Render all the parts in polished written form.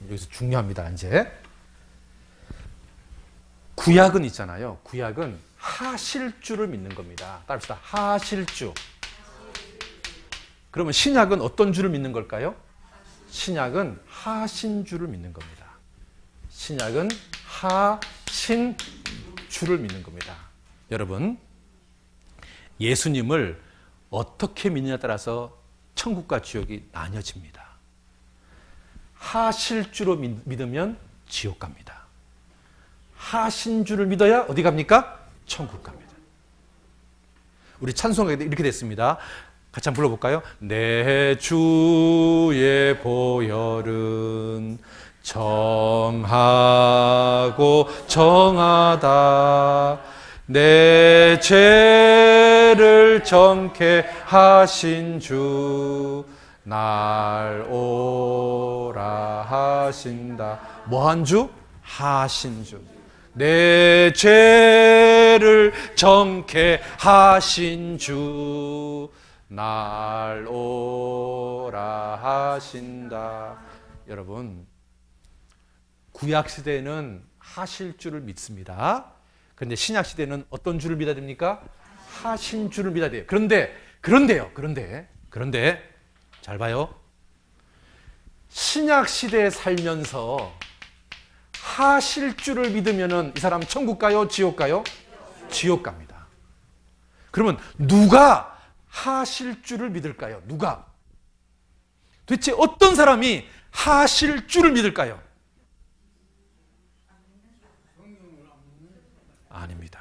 여기서 중요합니다. 이제 구약은 있잖아요. 구약은 하실 줄을 믿는 겁니다. 따라합시다. 하실 주. 그러면 신약은 어떤 주를 믿는 걸까요? 신약은 하신 주를 믿는 겁니다. 신약은 하신 주를 믿는 겁니다. 여러분, 예수님을 어떻게 믿느냐에 따라서 천국과 지옥이 나뉘어집니다. 하실 주로 믿으면 지옥 갑니다. 하신 주를 믿어야 어디 갑니까? 천국 갑니다. 우리 찬송가 이렇게 됐습니다. 같이 한번 불러볼까요? 내 주의 보혈은 정하고 정하다. 내 죄를 정케 하신 주 날 오라 하신다. 뭐한 주? 하신 주. 내 죄를 정케 하신 주 날 오라 하신다. 여러분, 구약 시대에는 하실 주를 믿습니다. 그런데 신약 시대는 어떤 주를 믿어야 됩니까? 하신 주를 믿어야 돼요. 그런데 잘 봐요. 신약 시대에 살면서 하실 주를 믿으면은 이 사람 천국 가요? 지옥 가요? 지옥 갑니다. 그러면 누가 하실 주를 믿을까요? 누가? 도대체 어떤 사람이 하실 주를 믿을까요? 아닙니다.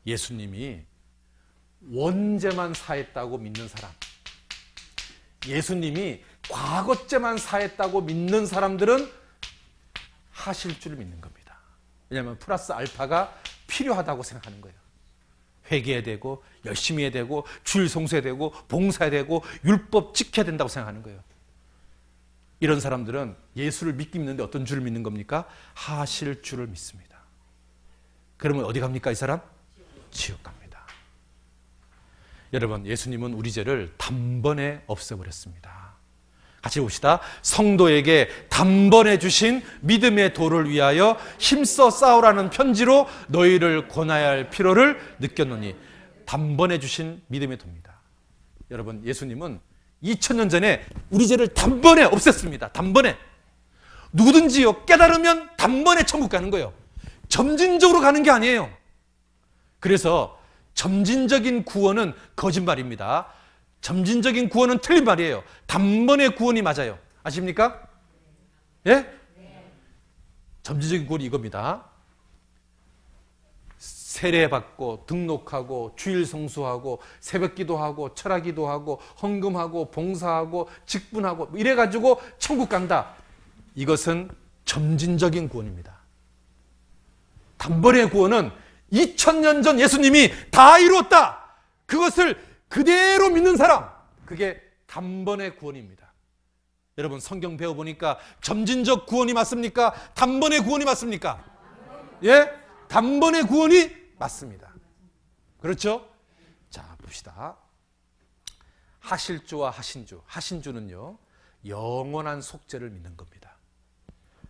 예수님이 원죄만 사했다고 믿는 사람, 예수님이 과거죄만 사했다고 믿는 사람들은 하실 줄을 믿는 겁니다. 왜냐하면 플러스 알파가 필요하다고 생각하는 거예요. 회개해야 되고 열심히 해야 되고 주일 성수해야 되고 봉사해야 되고 율법 지켜야 된다고 생각하는 거예요. 이런 사람들은 예수를 믿는데 어떤 줄을 믿는 겁니까? 하실 줄을 믿습니다. 그러면 어디 갑니까 이 사람? 지옥 갑니다. 여러분, 예수님은 우리 죄를 단번에 없애버렸습니다. 같이 봅시다. 성도에게 단번에 주신 믿음의 도를 위하여 힘써 싸우라는 편지로 너희를 권하여야 할 필요를 느꼈노니. 단번에 주신 믿음의 도입니다. 여러분, 예수님은 2000년 전에 우리 죄를 단번에 없앴습니다. 단번에. 누구든지요, 깨달으면 단번에 천국 가는 거예요. 점진적으로 가는 게 아니에요. 그래서 점진적인 구원은 거짓말입니다. 점진적인 구원은 틀린 말이에요. 단번에 구원이 맞아요. 아십니까? 예? 점진적인 구원이 이겁니다. 세례받고 등록하고 주일 성수하고 새벽기도하고 철학기도하고 헌금하고 봉사하고 직분하고 이래가지고 천국 간다. 이것은 점진적인 구원입니다. 단번의 구원은 2000년 전 예수님이 다 이루었다. 그것을 그대로 믿는 사람, 그게 단번의 구원입니다. 여러분, 성경 배워보니까 점진적 구원이 맞습니까? 단번의 구원이 맞습니까? 예? 단번의 구원이 맞습니다. 그렇죠? 자, 봅시다. 하실 주와 하신 주. 하신 주는요, 영원한 속죄를 믿는 겁니다.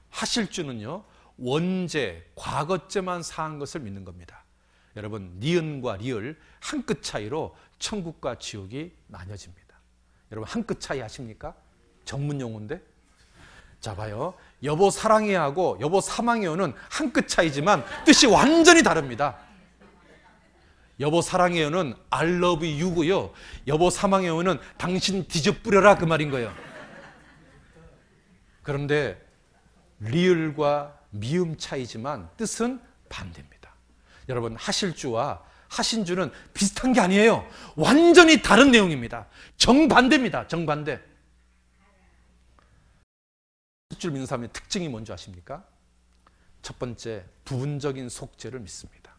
하실 주는요, 원죄, 과거죄만 사한 것을 믿는 겁니다. 여러분, 니은과 리을 한 끗 차이로 천국과 지옥이 나뉘어집니다. 여러분, 한 끗 차이 아십니까? 전문 용어인데. 자, 봐요. 여보 사랑해하고 여보 사망해요는 한 끗 차이지만 뜻이 완전히 다릅니다. 여보 사랑해요는 I love you고요. 여보 사망해요는 당신 뒤져뿌려라 그 말인 거예요. 그런데 리을과 미음 차이지만 뜻은 반대입니다. 여러분, 하실 주와 하신 주는 비슷한 게 아니에요. 완전히 다른 내용입니다. 정반대입니다. 정반대. 하실 줄 믿는 사람의 특징이 뭔지 아십니까? 첫 번째, 부분적인 속죄를 믿습니다.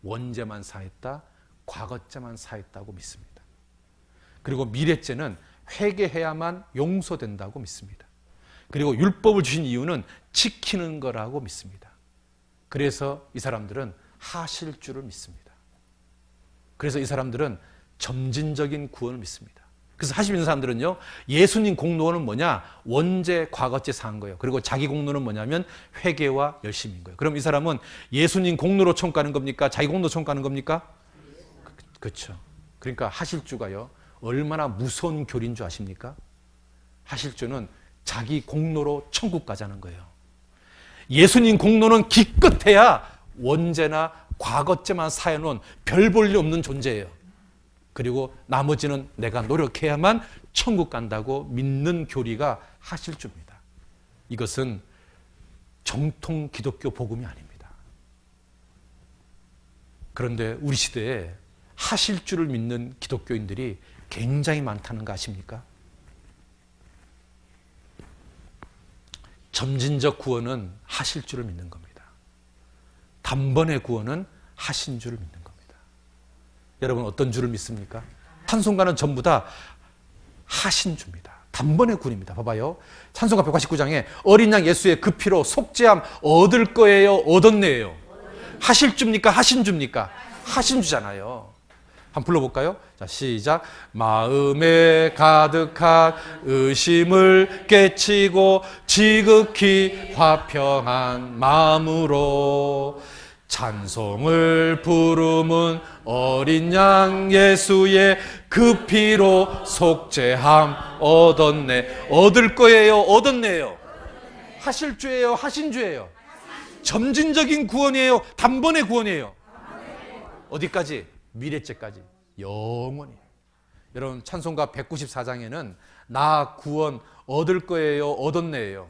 원죄만 사했다, 과거죄만 사했다고 믿습니다. 그리고 미래죄는 회개해야만 용서된다고 믿습니다. 그리고 율법을 주신 이유는 지키는 거라고 믿습니다. 그래서 이 사람들은 하실 줄을 믿습니다. 그래서 이 사람들은 점진적인 구원을 믿습니다. 그래서 하시 믿는 사람들은요, 예수님 공로는 뭐냐? 원죄, 과거죄 사한 거예요. 그리고 자기 공로는 뭐냐면 회개와 열심인 거예요. 그럼 이 사람은 예수님 공로로 천국 가는 겁니까? 자기 공로로 천국 가는 겁니까? 그렇죠. 그러니까 하실 주가요, 얼마나 무서운 교리인 줄 아십니까? 하실 주는 자기 공로로 천국 가자는 거예요. 예수님 공로는 기껏해야 원죄나 과거죄만 사해놓은 별 볼 일 없는 존재예요. 그리고 나머지는 내가 노력해야만 천국 간다고 믿는 교리가 하실 주입니다. 이것은 정통 기독교 복음이 아닙니다. 그런데 우리 시대에 하실 주를 믿는 기독교인들이 굉장히 많다는 거 아십니까? 점진적 구원은 하실 주를 믿는 겁니다. 단번의 구원은 하신 주를 믿는 겁니다. 여러분 어떤 주를 믿습니까? 찬송가는 전부 다 하신 주입니다. 단번의 구원입니다. 봐봐요. 찬송가 189장에 어린 양 예수의 그 피로 속죄함 얻을 거예요? 얻었네요? 하실 주입니까? 하신 주입니까? 하신 주잖아요. 한번 불러볼까요? 자, 시작. 마음에 가득한 의심을 깨치고 지극히 화평한 마음으로 찬송을 부르면 어린 양 예수의 그 피로 속죄함 얻었네. 얻을 거예요? 얻었네요? 하실 주예요? 하신 주예요? 점진적인 구원이에요? 단번의 구원이에요? 어디까지? 미래째까지. 영원히. 여러분 찬송가 194장에는 나 구원 얻을 거예요? 얻었네요?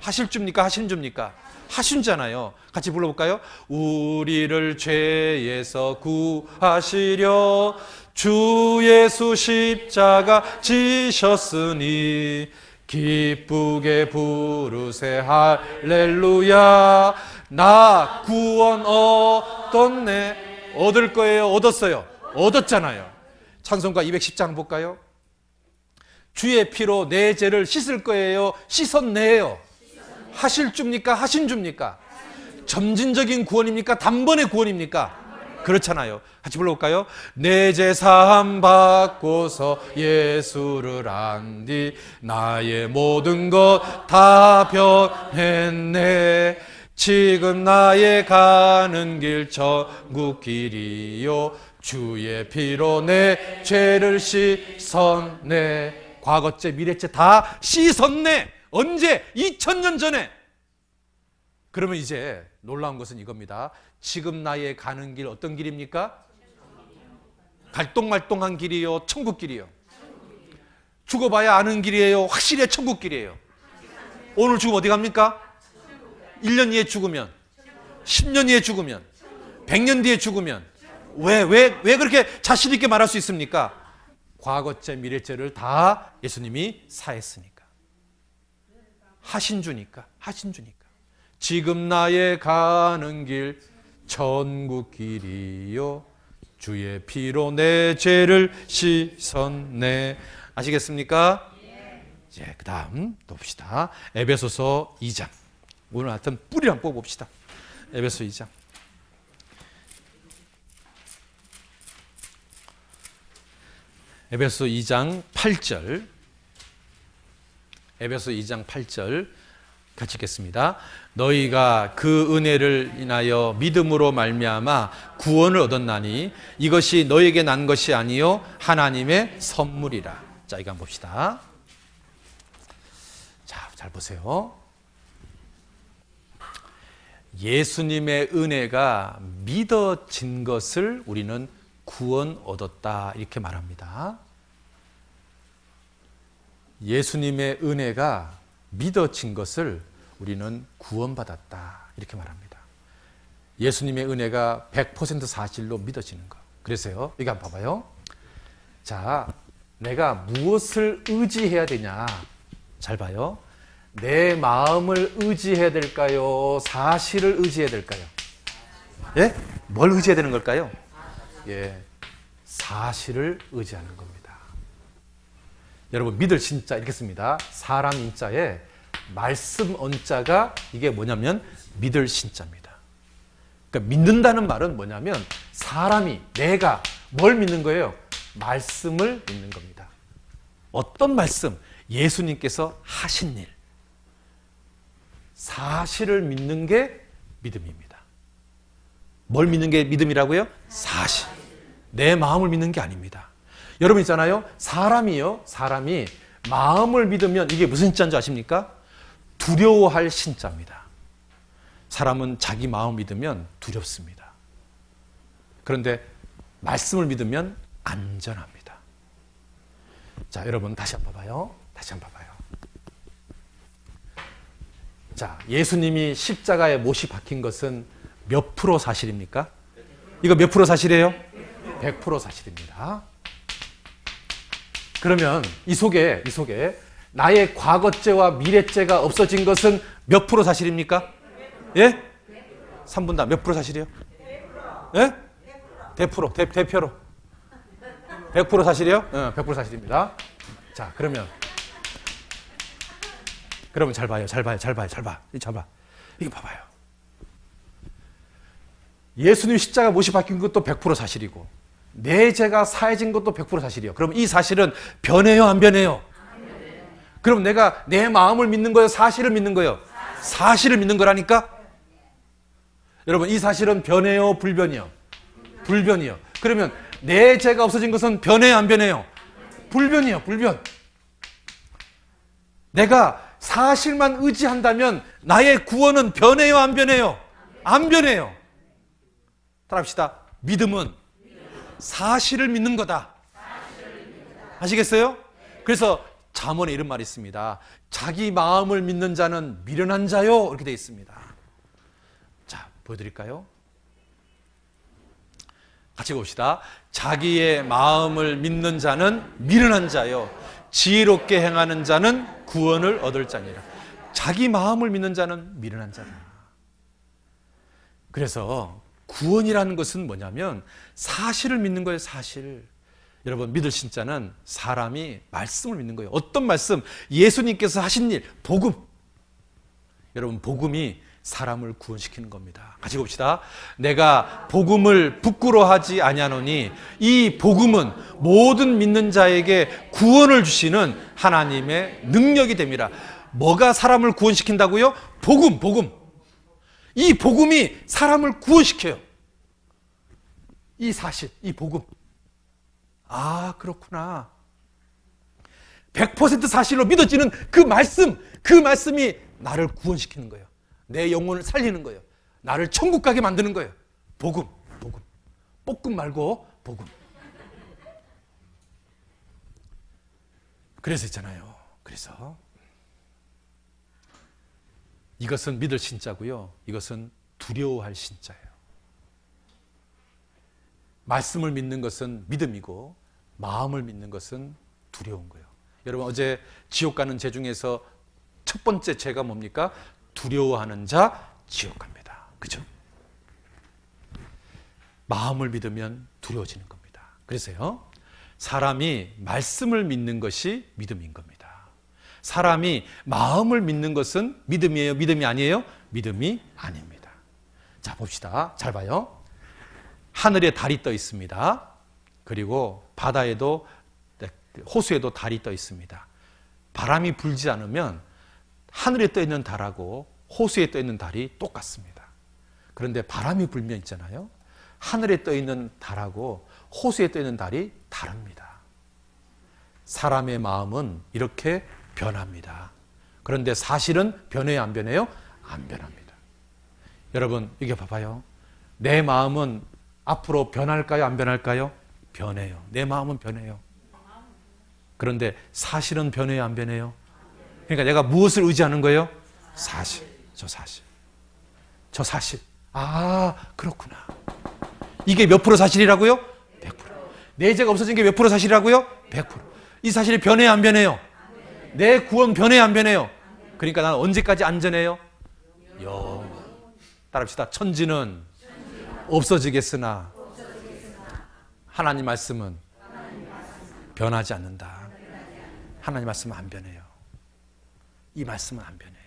하실 주입니까? 하신 주입니까? 하신 주잖아요. 같이 불러볼까요? 우리를 죄에서 구하시려 주 예수 십자가 지셨으니 기쁘게 부르세 할렐루야. 나 구원 얻었네. 얻을 거예요? 얻었어요? 얻었잖아요. 찬송가 210장 볼까요? 주의 피로 내 죄를 씻을 거예요? 씻었네요? 하실 주입니까? 하신 주입니까? 점진적인 구원입니까? 단번의 구원입니까? 그렇잖아요. 같이 불러볼까요? 내 죄 사함 받고서 예수를 안 뒤 나의 모든 것 다 변했네. 지금 나의 가는 길 천국 길이요 주의 피로 내 죄를 씻었네. 과거죄 미래죄 다 씻었네. 언제? 2000년 전에. 그러면 이제 놀라운 것은 이겁니다. 지금 나의 가는 길 어떤 길입니까? 갈똥말똥한 길이요? 천국 길이요? 죽어봐야 아는 길이에요? 확실히 천국 길이에요? 오늘 죽으면 어디 갑니까? 1년 뒤에 죽으면, 10년 뒤에 죽으면, 100년 뒤에 죽으면 왜 그렇게 자신 있게 말할 수 있습니까? 과거죄 미래죄를 다 예수님이 사했으니까. 하신 주니까. 하신 주니까. 지금 나의 가는 길 천국 길이요 주의 피로 내 죄를 씻었네. 아시겠습니까? 예, 그 다음 또 봅시다. 에베소서 2장. 오늘 하여튼 뿌리 한번 뽑아봅시다. 에베소 2장. 에베소 2장 8절. 에베소 2장 8절 같이 읽겠습니다. 너희가 그 은혜를 인하여 믿음으로 말미암아 구원을 얻었나니 이것이 너희에게 난 것이 아니요 하나님의 선물이라. 자, 이거 한번 봅시다. 자, 잘 보세요. 예수님의 은혜가 믿어진 것을 우리는 구원 얻었다 이렇게 말합니다. 예수님의 은혜가 믿어진 것을 우리는 구원받았다 이렇게 말합니다. 예수님의 은혜가 100% 사실로 믿어지는 것. 그래서요, 이거 한번 봐봐요. 자, 내가 무엇을 의지해야 되냐? 잘 봐요. 내 마음을 의지해야 될까요? 사실을 의지해야 될까요? 예? 뭘 의지해야 되는 걸까요? 예, 사실을 의지하는 겁니다. 여러분 믿을 신자 이렇게 씁니다. 사람 인자에 말씀 언자가 이게 뭐냐면 믿을 신자입니다. 그러니까 믿는다는 말은 뭐냐면 사람이 내가 뭘 믿는 거예요? 말씀을 믿는 겁니다. 어떤 말씀, 예수님께서 하신 일, 사실을 믿는 게 믿음입니다. 뭘 믿는 게 믿음이라고요? 사실. 내 마음을 믿는 게 아닙니다. 여러분 있잖아요. 사람이 마음을 믿으면 이게 무슨 신자인 줄 아십니까? 두려워할 신자입니다. 사람은 자기 마음 믿으면 두렵습니다. 그런데 말씀을 믿으면 안전합니다. 자, 여러분 다시 한번 봐봐요. 자, 예수님이 십자가에 못이 박힌 것은 몇 프로 사실입니까? 이거 몇 프로 사실이에요? 100% 사실입니다. 그러면 이 속에 나의 과거죄와 미래죄가 없어진 것은 몇 프로 사실입니까? 예? 3분 다 몇 프로 사실이에요? 예? 100%, 대표로. 100% 사실이에요? 100% 사실입니다. 자, 그러면 잘 봐요. 이거 봐봐요. 예수님 십자가 못이 박힌 것도 100% 사실이고, 내 죄가 사해진 것도 100% 사실이에요. 그럼 이 사실은 변해요, 안 변해요? 그럼 내가 내 마음을 믿는 거예요, 사실을 믿는 거예요? 사실을 믿는 거라니까? 여러분, 이 사실은 변해요, 불변이요? 불변이요. 그러면 내 죄가 없어진 것은 변해요, 안 변해요? 불변이요, 불변. 내가 사실만 의지한다면 나의 구원은 변해요, 안 변해요? 안 변해요. 따라합시다. 믿음은 사실을 믿는 거다. 아시겠어요? 그래서 잠언에 이런 말이 있습니다. 자기 마음을 믿는 자는 미련한 자요, 이렇게 되어 있습니다. 자, 보여드릴까요? 같이 봅시다. 자기의 마음을 믿는 자는 미련한 자요, 지혜롭게 행하는 자는 구원을 얻을 자니라. 자기 마음을 믿는 자는 미련한 자다. 그래서 구원이라는 것은 뭐냐면 사실을 믿는 거예요, 사실. 여러분, 믿을 신자는 사람이 말씀을 믿는 거예요. 어떤 말씀? 예수님께서 하신 일, 복음. 여러분, 복음이 사람을 구원시키는 겁니다. 같이 봅시다. 내가 복음을 부끄러워하지 아니하노니 이 복음은 모든 믿는 자에게 구원을 주시는 하나님의 능력이 됨이라. 뭐가 사람을 구원시킨다고요? 복음. 이 복음이 사람을 구원시켜요. 이 사실, 이 복음. 아, 그렇구나. 100% 사실로 믿어지는 그 말씀이 나를 구원시키는 거예요. 내 영혼을 살리는 거예요. 나를 천국 가게 만드는 거예요. 복음. 볶음 말고 복음. 그래서 있잖아요. 그래서 이것은 믿을 신자고요. 이것은 두려워할 신자예요. 말씀을 믿는 것은 믿음이고 마음을 믿는 것은 두려운 거예요. 여러분, 어제 지옥 가는 죄 중에서 첫 번째 죄가 뭡니까? 두려워하는 자 지옥 갑니다. 그죠? 마음을 믿으면 두려워지는 겁니다. 그래서요, 사람이 말씀을 믿는 것이 믿음인 겁니다. 사람이 마음을 믿는 것은 믿음이에요, 믿음이 아니에요? 믿음이 아닙니다. 자, 봅시다. 잘 봐요. 하늘에 달이 떠 있습니다. 그리고 바다에도, 호수에도 달이 떠 있습니다. 바람이 불지 않으면 하늘에 떠 있는 달하고 호수에 떠 있는 달이 똑같습니다. 그런데 바람이 불면 있잖아요. 하늘에 떠 있는 달하고 호수에 떠 있는 달이 다릅니다. 사람의 마음은 이렇게 변합니다. 그런데 사실은 변해요, 안 변해요? 안 변합니다. 여러분, 이게 봐봐요. 내 마음은 앞으로 변할까요, 안 변할까요? 변해요. 내 마음은 변해요. 그런데 사실은 변해요, 안 변해요? 그러니까 내가 무엇을 의지하는 거예요? 사실. 저 사실. 아, 그렇구나. 이게 몇 프로 사실이라고요? 100%. 내 죄가 없어진 게 몇 프로 사실이라고요? 100%. 이 사실이 변해요, 안 변해요? 내 구원 변해요, 안 변해요? 그러니까 나는 언제까지 안전해요? 영원. 따라합시다. 천지는 없어지겠으나 하나님 말씀은 변하지 않는다. 하나님 말씀은 안 변해요. 이 말씀은 안 변해요.